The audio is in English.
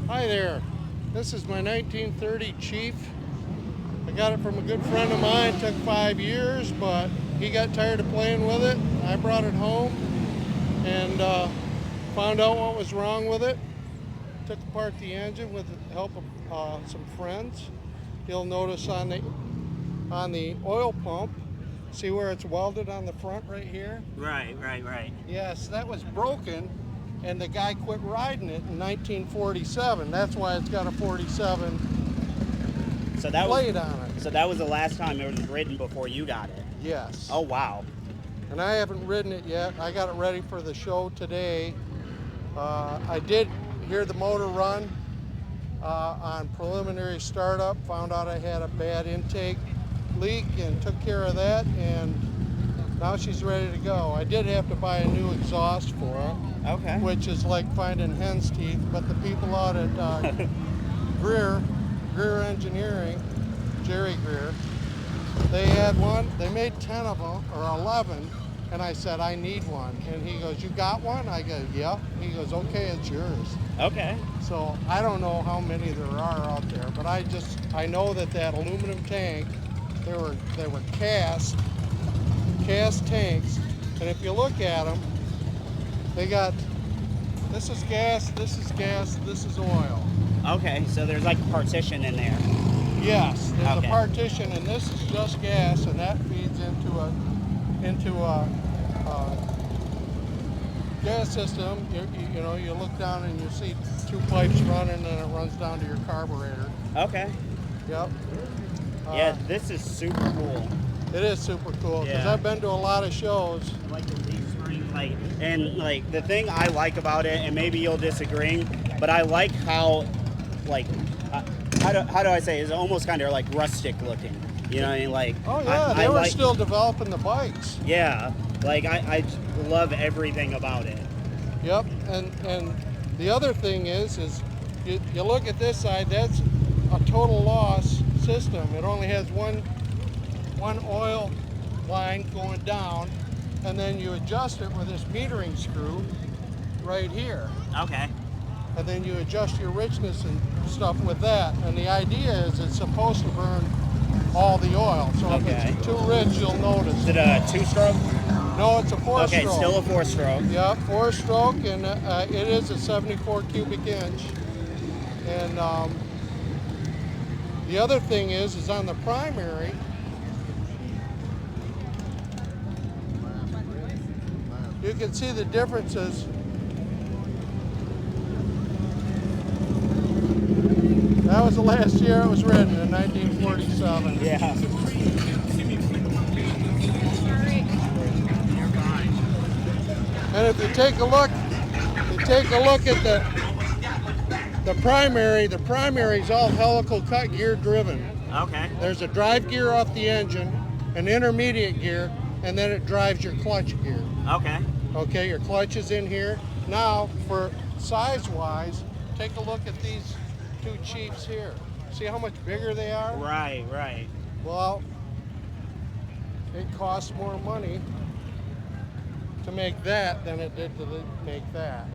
Hi there. This is my 1930 Chief. I got it from a good friend of mine. It took 5 years, but he got tired of playing with it. I brought it home and found out what was wrong with it. Took apart the engine with the help of some friends. You'll notice on the oil pump, see where it's welded on the front right here? Right. Yes, that was broken, and the guy quit riding it in 1947. That's why it's got a 47 plate on it. So that was the last time it was ridden before you got it? Yes. Oh, wow. And I haven't ridden it yet. I got it ready for the show today. I did hear the motor run on preliminary startup, found out I had a bad intake leak and took care of that, and now she's ready to go. I did have to buy a new exhaust for her, Okay. which is like finding hen's teeth, but the people out at Greer Engineering, Jerry Greer, they had one. They made 10 of them, or 11, and I said, I need one. And he goes, you got one? I go, yeah. He goes, okay, it's yours. Okay. So I don't know how many there are out there, but I know that aluminum tank, they were cast tanks, and if you look at them, they got, this is gas, this is gas, this is oil. Okay, so there's like a partition in there. Yes, there's Okay. a partition, and this is just gas, and that feeds into a gas system. You know, you look down and you see 2 pipes running, and it runs down to your carburetor. Okay. Yep. Yeah, this is super cool. It is super cool because Yeah. I've been to a lot of shows. I like the leaf spring, and the thing I like about it, and maybe you'll disagree, but I like how, how do I say? It's almost kind of like rustic looking. You know what I mean? Like, Oh yeah, they were still developing the bikes. Yeah, like I love everything about it. Yep, and the other thing is you look at this side. That's a total loss system. It only has one oil line going down, and then you adjust it with this metering screw right here. Okay. And then you adjust your richness and stuff with that. And the idea is it's supposed to burn all the oil. So if it's too rich, you'll notice. Is it a 2-stroke? No, it's a 4-stroke. Okay, still a 4-stroke. Yeah, 4-stroke, and it is a 74 cubic inch. And the other thing is on the primary, you can see the differences. That was the last year it was ridden, in 1947. Yeah. And if you take a look at the primary is all helical cut gear driven. Okay. There's a drive gear off the engine, an intermediate gear, and then it drives your clutch gear. Okay. Okay, your clutch is in here. Now, for size-wise, take a look at these 2 Chiefs here. See how much bigger they are? Right. Well, it costs more money to make that than it did to make that.